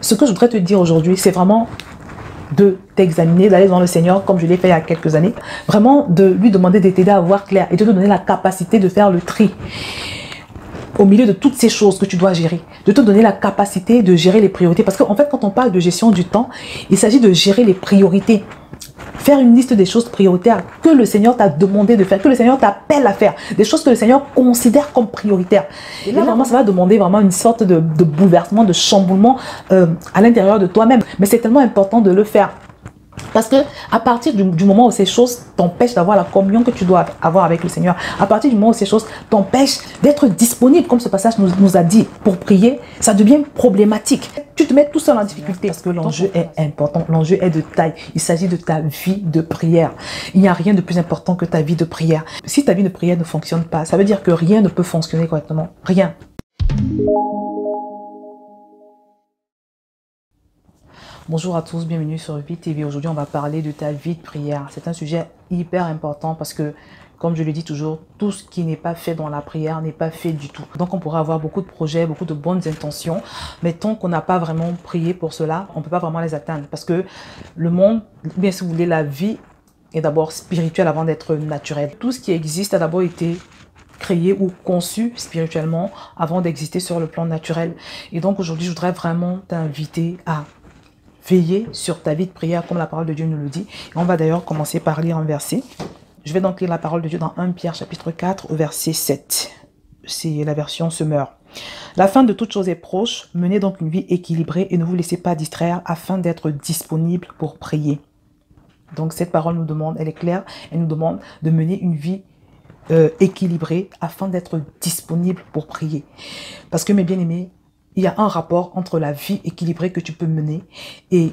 Ce que je voudrais te dire aujourd'hui, c'est vraiment de t'examiner, d'aller devant le Seigneur, comme je l'ai fait il y a quelques années. Vraiment de lui demander de t'aider à voir clair et de te donner la capacité de faire le tri au milieu de toutes ces choses que tu dois gérer, de te donner la capacité de gérer les priorités. Parce qu'en fait, quand on parle de gestion du temps, il s'agit de gérer les priorités. Faire une liste des choses prioritaires que le Seigneur t'a demandé de faire, que le Seigneur t'appelle à faire, des choses que le Seigneur considère comme prioritaires. Et là, vraiment, ça va demander vraiment une sorte de bouleversement, de chamboulement à l'intérieur de toi-même. Mais c'est tellement important de le faire. Parce que à partir du moment où ces choses t'empêchent d'avoir la communion que tu dois avoir avec le Seigneur, à partir du moment où ces choses t'empêchent d'être disponible, comme ce passage nous a dit, pour prier, ça devient problématique. Tu te mets tout seul en difficulté parce que l'enjeu est important, l'enjeu est de taille. Il s'agit de ta vie de prière. Il n'y a rien de plus important que ta vie de prière. Si ta vie de prière ne fonctionne pas, ça veut dire que rien ne peut fonctionner correctement. Rien. Bonjour à tous, bienvenue sur Vie TV. Aujourd'hui, on va parler de ta vie de prière. C'est un sujet hyper important parce que, comme je le dis toujours, tout ce qui n'est pas fait dans la prière n'est pas fait du tout. Donc, on pourra avoir beaucoup de projets, beaucoup de bonnes intentions, mais tant qu'on n'a pas vraiment prié pour cela, on ne peut pas vraiment les atteindre. Parce que le monde, bien si vous voulez, la vie est d'abord spirituelle avant d'être naturelle. Tout ce qui existe a d'abord été créé ou conçu spirituellement avant d'exister sur le plan naturel. Et donc, aujourd'hui, je voudrais vraiment t'inviter à veiller sur ta vie de prière comme la parole de Dieu nous le dit. Et on va d'ailleurs commencer par lire un verset. Je vais donc lire la parole de Dieu dans 1 Pierre chapitre 4 au verset 7. C'est la version Semeur. La fin de toute chose est proche. Menez donc une vie équilibrée et ne vous laissez pas distraire afin d'être disponible pour prier. Donc cette parole nous demande, elle est claire, elle nous demande de mener une vie équilibrée afin d'être disponible pour prier. Parce que mes bien-aimés, il y a un rapport entre la vie équilibrée que tu peux mener et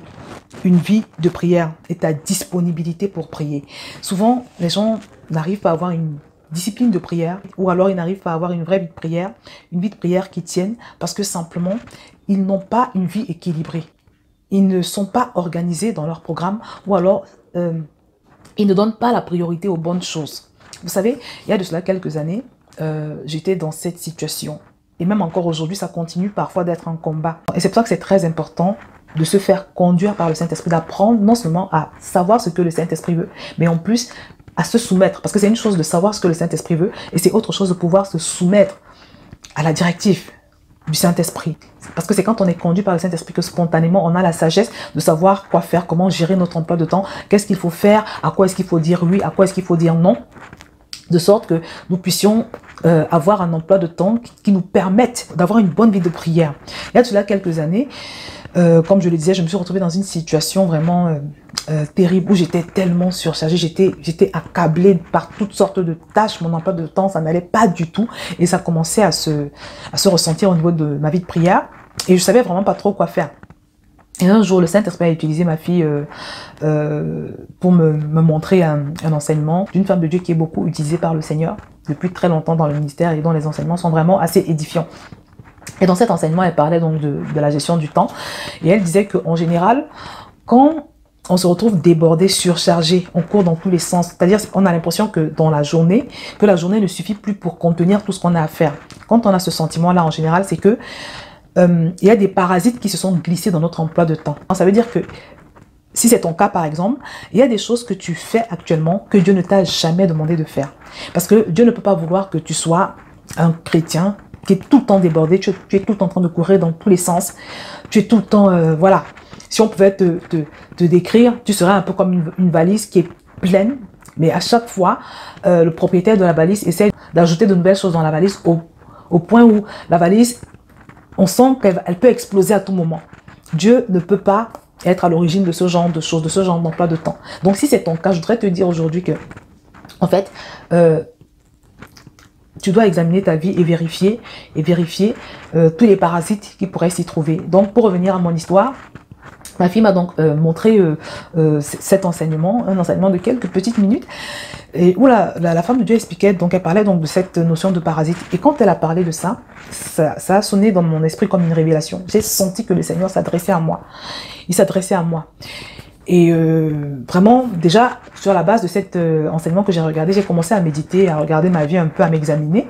une vie de prière et ta disponibilité pour prier. Souvent, les gens n'arrivent pas à avoir une discipline de prière ou alors ils n'arrivent pas à avoir une vraie vie de prière qui tienne parce que simplement, ils n'ont pas une vie équilibrée. Ils ne sont pas organisés dans leur programme ou alors ils ne donnent pas la priorité aux bonnes choses. Vous savez, il y a de cela quelques années, j'étais dans cette situation. Et même encore aujourd'hui, ça continue parfois d'être un combat. Et c'est pour ça que c'est très important de se faire conduire par le Saint-Esprit, d'apprendre non seulement à savoir ce que le Saint-Esprit veut, mais en plus à se soumettre. Parce que c'est une chose de savoir ce que le Saint-Esprit veut, et c'est autre chose de pouvoir se soumettre à la directive du Saint-Esprit. Parce que c'est quand on est conduit par le Saint-Esprit que spontanément, on a la sagesse de savoir quoi faire, comment gérer notre emploi de temps, qu'est-ce qu'il faut faire, à quoi est-ce qu'il faut dire oui, à quoi est-ce qu'il faut dire non, de sorte que nous puissions avoir un emploi de temps qui nous permette d'avoir une bonne vie de prière. Il y a de cela quelques années, comme je le disais, je me suis retrouvée dans une situation vraiment terrible où j'étais tellement surchargée, j'étais accablée par toutes sortes de tâches, mon emploi de temps, ça n'allait pas du tout et ça commençait à se ressentir au niveau de ma vie de prière et je savais vraiment pas trop quoi faire. Et un jour, le Saint-Esprit a utilisé ma fille pour me montrer un enseignement d'une femme de Dieu qui est beaucoup utilisée par le Seigneur depuis très longtemps dans le ministère et dont les enseignements sont vraiment assez édifiants. Et dans cet enseignement, elle parlait donc de la gestion du temps. Et elle disait qu'en général, quand on se retrouve débordé, surchargé, on court dans tous les sens. C'est-à-dire qu'on a l'impression que dans la journée, ne suffit plus pour contenir tout ce qu'on a à faire. Quand on a ce sentiment-là, en général, c'est que il y a des parasites qui se sont glissés dans notre emploi de temps. Ça veut dire que si c'est ton cas par exemple, il y a des choses que tu fais actuellement que Dieu ne t'a jamais demandé de faire. Parce que Dieu ne peut pas vouloir que tu sois un chrétien qui est tout le temps débordé, tu es tout le temps en train de courir dans tous les sens, tu es tout le temps, voilà. Si on pouvait te décrire, tu serais un peu comme une valise qui est pleine, mais à chaque fois, le propriétaire de la valise essaie d'ajouter de nouvelles choses dans la valise au point où la valise, on sent qu'elle peut exploser à tout moment. Dieu ne peut pas être à l'origine de ce genre de choses, de ce genre d'emploi de temps. Donc si c'est ton cas, je voudrais te dire aujourd'hui que, en fait, tu dois examiner ta vie et vérifier tous les parasites qui pourraient s'y trouver. Donc pour revenir à mon histoire, ma fille m'a donc montré cet enseignement, un enseignement de quelques petites minutes, et où la femme de Dieu expliquait, donc elle parlait donc de cette notion de parasite. Et quand elle a parlé de ça, ça a sonné dans mon esprit comme une révélation. J'ai senti que le Seigneur s'adressait à moi. Il s'adressait à moi. Et vraiment, déjà, sur la base de cet enseignement que j'ai regardé, j'ai commencé à méditer, à regarder ma vie un peu, à m'examiner.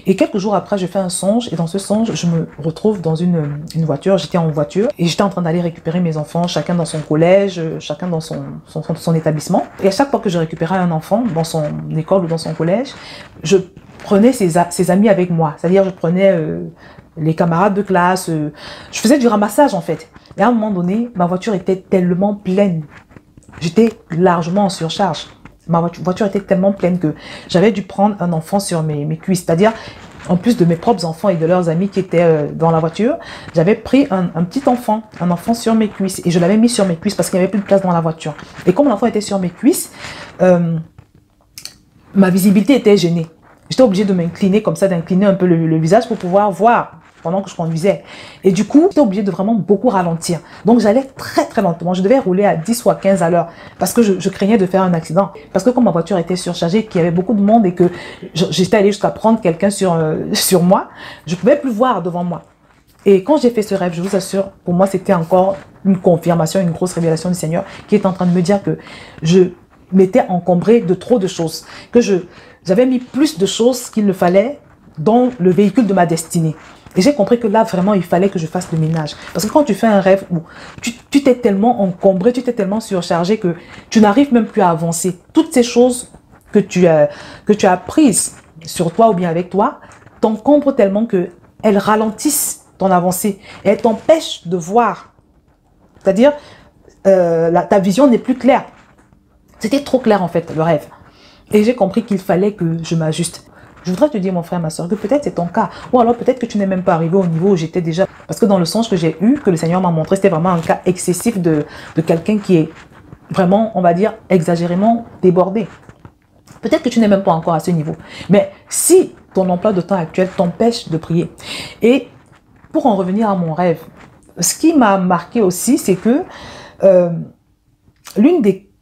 Et quelques jours après, je fais un songe. Et dans ce songe, je me retrouve dans une voiture. J'étais en voiture et j'étais en train d'aller récupérer mes enfants, chacun dans son collège, chacun dans son établissement. Et à chaque fois que je récupérais un enfant dans son école ou dans son collège, je prenais ses amis avec moi. C'est-à-dire, je prenais les camarades de classe. Je faisais du ramassage, en fait. Et à un moment donné, ma voiture était tellement pleine. J'étais largement en surcharge. Ma voiture était tellement pleine que j'avais dû prendre un enfant sur mes cuisses. C'est-à-dire, en plus de mes propres enfants et de leurs amis qui étaient dans la voiture, j'avais pris un petit enfant, un enfant sur mes cuisses. Et je l'avais mis sur mes cuisses parce qu'il n'y avait plus de place dans la voiture. Et comme l'enfant était sur mes cuisses, ma visibilité était gênée. J'étais obligée de m'incliner comme ça, d'incliner un peu le visage pour pouvoir voir pendant que je conduisais. Et du coup, j'étais obligée de vraiment beaucoup ralentir. Donc, j'allais très lentement. Je devais rouler à 10 ou à 15 à l'heure parce que je craignais de faire un accident. Parce que comme ma voiture était surchargée, qu'il y avait beaucoup de monde et que j'étais allée jusqu'à prendre quelqu'un sur moi, je ne pouvais plus voir devant moi. Et quand j'ai fait ce rêve, je vous assure, pour moi, c'était encore une confirmation, une grosse révélation du Seigneur qui est en train de me dire que je m'étais encombrée de trop de choses, que j'avais mis plus de choses qu'il ne fallait dans le véhicule de ma destinée. Et j'ai compris que là, vraiment, il fallait que je fasse le ménage. Parce que quand tu fais un rêve où tu t'es tellement encombré, tu t'es tellement surchargé que tu n'arrives même plus à avancer. Toutes ces choses que tu as prises sur toi ou bien avec toi t'encombrent tellement qu'elles ralentissent ton avancée. Et elles t'empêchent de voir. C'est-à-dire, ta vision n'est plus claire. C'était trop clair, en fait, le rêve. Et j'ai compris qu'il fallait que je m'ajuste. Je voudrais te dire, mon frère, ma soeur, que peut-être c'est ton cas. Ou alors peut-être que tu n'es même pas arrivé au niveau où j'étais déjà. Parce que dans le songe que j'ai eu, que le Seigneur m'a montré, c'était vraiment un cas excessif de quelqu'un qui est vraiment, on va dire, exagérément débordé. Peut-être que tu n'es même pas encore à ce niveau. Mais si ton emploi de temps actuel t'empêche de prier. Et pour en revenir à mon rêve, ce qui m'a marqué aussi, c'est que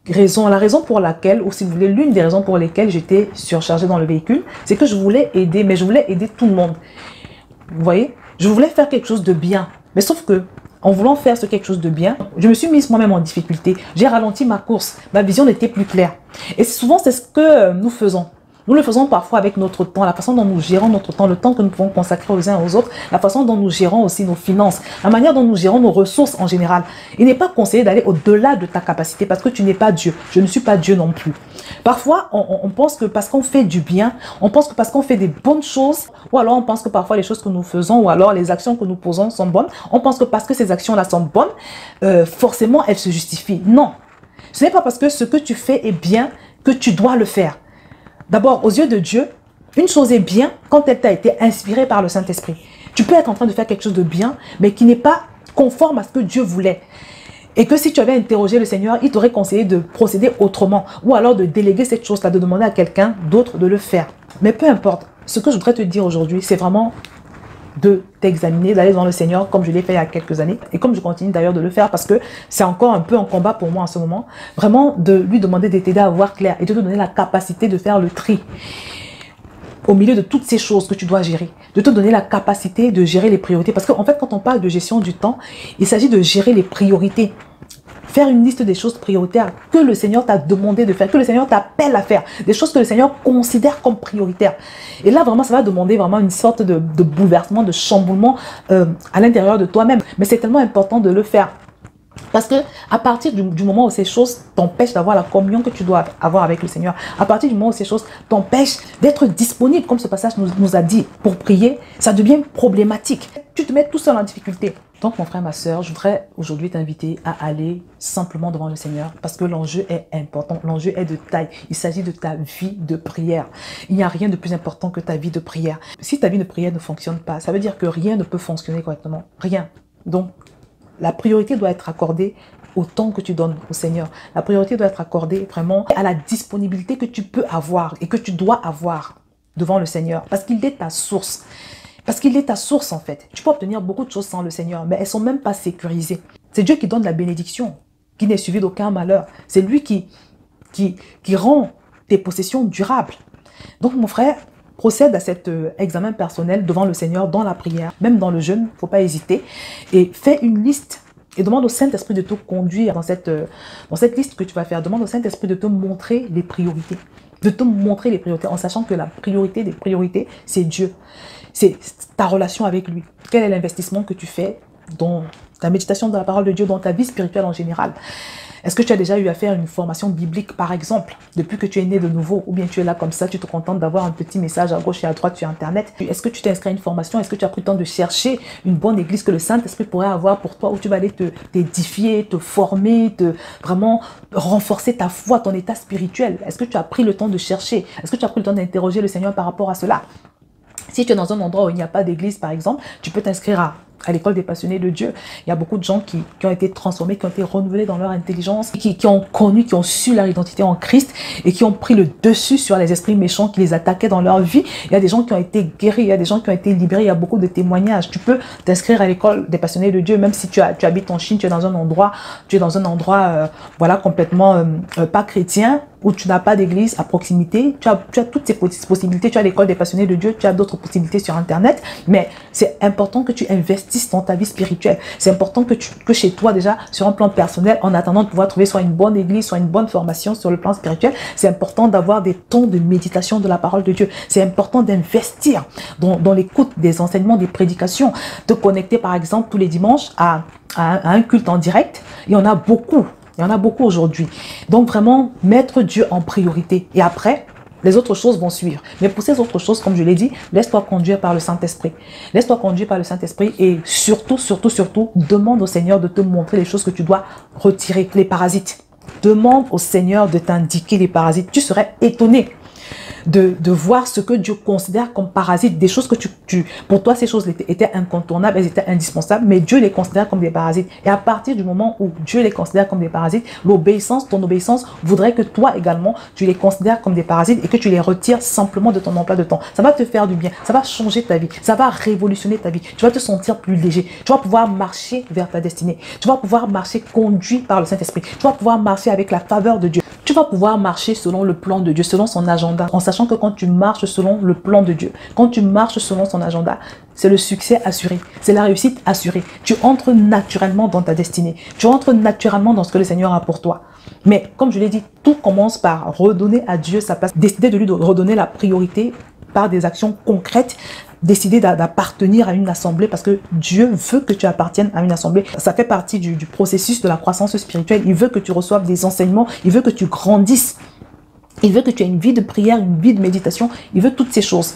la raison pour laquelle, ou si vous voulez, l'une des raisons pour lesquelles j'étais surchargée dans le véhicule, c'est que je voulais aider, mais je voulais aider tout le monde. Vous voyez? Je voulais faire quelque chose de bien. Mais sauf que, en voulant faire quelque chose de bien, je me suis mise moi-même en difficulté. J'ai ralenti ma course. Ma vision n'était plus claire. Et souvent, c'est ce que nous faisons. Nous le faisons parfois avec notre temps, la façon dont nous gérons notre temps, le temps que nous pouvons consacrer aux uns aux autres, la façon dont nous gérons aussi nos finances, la manière dont nous gérons nos ressources en général. Il n'est pas conseillé d'aller au-delà de ta capacité parce que tu n'es pas Dieu. Je ne suis pas Dieu non plus. Parfois, on pense que parce qu'on fait du bien, on pense que parce qu'on fait des bonnes choses, ou alors on pense que parfois les choses que nous faisons, ou alors les actions que nous posons sont bonnes, on pense que parce que ces actions-là sont bonnes, forcément elles se justifient. Non, ce n'est pas parce que ce que tu fais est bien que tu dois le faire. D'abord, aux yeux de Dieu, une chose est bien quand elle t'a été inspirée par le Saint-Esprit. Tu peux être en train de faire quelque chose de bien, mais qui n'est pas conforme à ce que Dieu voulait. Et que si tu avais interrogé le Seigneur, il t'aurait conseillé de procéder autrement. Ou alors de déléguer cette chose-là, de demander à quelqu'un d'autre de le faire. Mais peu importe, ce que je voudrais te dire aujourd'hui, c'est vraiment de t'examiner, d'aller devant le Seigneur comme je l'ai fait il y a quelques années et comme je continue d'ailleurs de le faire parce que c'est encore un peu un combat pour moi en ce moment, vraiment de lui demander de t'aider à voir clair et de te donner la capacité de faire le tri au milieu de toutes ces choses que tu dois gérer, de te donner la capacité de gérer les priorités parce qu'en fait quand on parle de gestion du temps, il s'agit de gérer les priorités. Faire une liste des choses prioritaires que le Seigneur t'a demandé de faire, que le Seigneur t'appelle à faire, des choses que le Seigneur considère comme prioritaires. Et là, vraiment, ça va demander vraiment une sorte de bouleversement, de chamboulement à l'intérieur de toi-même. Mais c'est tellement important de le faire. Parce que à partir du moment où ces choses t'empêchent d'avoir la communion que tu dois avoir avec le Seigneur, à partir du moment où ces choses t'empêchent d'être disponible, comme ce passage nous a dit, pour prier, ça devient problématique. Tu te mets tout seul en difficulté. Donc mon frère, ma soeur, je voudrais aujourd'hui t'inviter à aller simplement devant le Seigneur parce que l'enjeu est important, l'enjeu est de taille. Il s'agit de ta vie de prière. Il n'y a rien de plus important que ta vie de prière. Si ta vie de prière ne fonctionne pas, ça veut dire que rien ne peut fonctionner correctement. Rien. Donc, la priorité doit être accordée au temps que tu donnes au Seigneur. La priorité doit être accordée vraiment à la disponibilité que tu peux avoir et que tu dois avoir devant le Seigneur parce qu'il est ta source. Parce qu'il est ta source en fait. Tu peux obtenir beaucoup de choses sans le Seigneur, mais elles ne sont même pas sécurisées. C'est Dieu qui donne la bénédiction, qui n'est suivie d'aucun malheur. C'est lui qui rend tes possessions durables. Donc mon frère, procède à cet examen personnel devant le Seigneur, dans la prière, même dans le jeûne, il ne faut pas hésiter. Et fais une liste Et demande au Saint-Esprit de te conduire dans cette liste que tu vas faire. Demande au Saint-Esprit de te montrer les priorités. De te montrer les priorités en sachant que la priorité des priorités, c'est Dieu. C'est ta relation avec lui. Quel est l'investissement que tu fais dans ta méditation de la parole de Dieu, dans ta vie spirituelle en général? Est-ce que tu as déjà eu à faire une formation biblique, par exemple, depuis que tu es né de nouveau, ou bien tu es là comme ça, tu te contentes d'avoir un petit message à gauche et à droite sur Internet? Est-ce que tu t'es inscrit à une formation? Est-ce que tu as pris le temps de chercher une bonne église que le Saint-Esprit pourrait avoir pour toi, où tu vas aller t'édifier, te former, vraiment renforcer ta foi, ton état spirituel? Est-ce que tu as pris le temps de chercher? Est-ce que tu as pris le temps d'interroger le Seigneur par rapport à cela? Si tu es dans un endroit où il n'y a pas d'église, par exemple, tu peux t'inscrire à l'école des passionnés de Dieu. Il y a beaucoup de gens qui ont été transformés, qui ont été renouvelés dans leur intelligence, qui ont connu, qui ont su leur identité en Christ et qui ont pris le dessus sur les esprits méchants qui les attaquaient dans leur vie. Il y a des gens qui ont été guéris, il y a des gens qui ont été libérés, il y a beaucoup de témoignages. Tu peux t'inscrire à l'école des passionnés de Dieu, même si tu habites en Chine, tu es dans un endroit, voilà, complètement pas chrétien, où tu n'as pas d'église à proximité. Tu as toutes ces possibilités. Tu as l'école des passionnés de Dieu, tu as d'autres possibilités sur Internet, mais c'est important que tu investisses dans ta vie spirituelle. C'est important que chez toi déjà, sur un plan personnel, en attendant de pouvoir trouver soit une bonne église, soit une bonne formation sur le plan spirituel, c'est important d'avoir des temps de méditation de la parole de Dieu. C'est important d'investir dans l'écoute des enseignements, des prédications, de connecter par exemple tous les dimanches à un culte en direct. Il y en a beaucoup. Il y en a beaucoup aujourd'hui. Donc vraiment, mettre Dieu en priorité. Et après, les autres choses vont suivre. Mais pour ces autres choses, comme je l'ai dit, laisse-toi conduire par le Saint-Esprit. Laisse-toi conduire par le Saint-Esprit et surtout, demande au Seigneur de te montrer les choses que tu dois retirer, les parasites. Demande au Seigneur de t'indiquer les parasites. Tu serais étonné de voir ce que Dieu considère comme parasites, des choses que pour toi, ces choses étaient incontournables, elles étaient indispensables, mais Dieu les considère comme des parasites. Et à partir du moment où Dieu les considère comme des parasites, ton obéissance voudrait que toi également, tu les considères comme des parasites et que tu les retires simplement de ton emploi de temps. Ça va te faire du bien, ça va changer ta vie, ça va révolutionner ta vie. Tu vas te sentir plus léger, tu vas pouvoir marcher vers ta destinée, tu vas pouvoir marcher conduit par le Saint-Esprit, tu vas pouvoir marcher avec la faveur de Dieu. Tu vas pouvoir marcher selon le plan de Dieu, selon son agenda, en sachant que quand tu marches selon le plan de Dieu, quand tu marches selon son agenda, c'est le succès assuré, c'est la réussite assurée. Tu entres naturellement dans ta destinée, tu entres naturellement dans ce que le Seigneur a pour toi. Mais comme je l'ai dit, tout commence par redonner à Dieu sa place, décider de lui redonner la priorité par des actions concrètes, décider d'appartenir à une assemblée parce que Dieu veut que tu appartiennes à une assemblée. Ça fait partie du processus de la croissance spirituelle. Il veut que tu reçoives des enseignements, il veut que tu grandisses. Il veut que tu aies une vie de prière, une vie de méditation. Il veut toutes ces choses.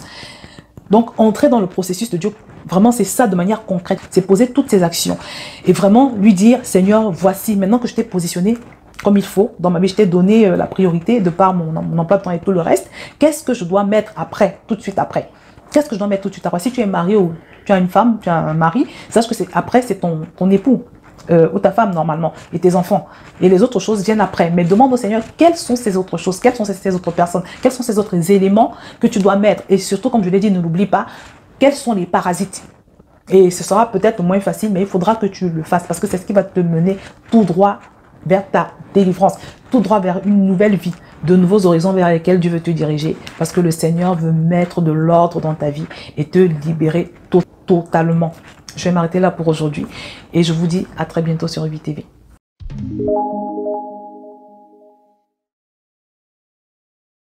Donc, entrer dans le processus de Dieu, vraiment, c'est ça de manière concrète. C'est poser toutes ces actions. Et vraiment lui dire, Seigneur, voici, maintenant que je t'ai positionné comme il faut, dans ma vie, je t'ai donné la priorité de par mon emploi de temps et tout le reste. Qu'est-ce que je dois mettre après, tout de suite après? Qu'est-ce que je dois mettre tout de suite après? Si tu es marié ou tu as une femme, tu as un mari, sache que après, c'est ton époux. Ou ta femme normalement, et tes enfants. Et les autres choses viennent après. Mais demande au Seigneur, quelles sont ces autres choses? Quelles sont ces autres personnes? Quels sont ces autres éléments que tu dois mettre? Et surtout, comme je l'ai dit, ne l'oublie pas, quels sont les parasites? Et ce sera peut-être moins facile, mais il faudra que tu le fasses, parce que c'est ce qui va te mener tout droit vers ta délivrance, tout droit vers une nouvelle vie, de nouveaux horizons vers lesquels Dieu veut te diriger, parce que le Seigneur veut mettre de l'ordre dans ta vie et te libérer totalement. Je vais m'arrêter là pour aujourd'hui et je vous dis à très bientôt sur Ruby TV.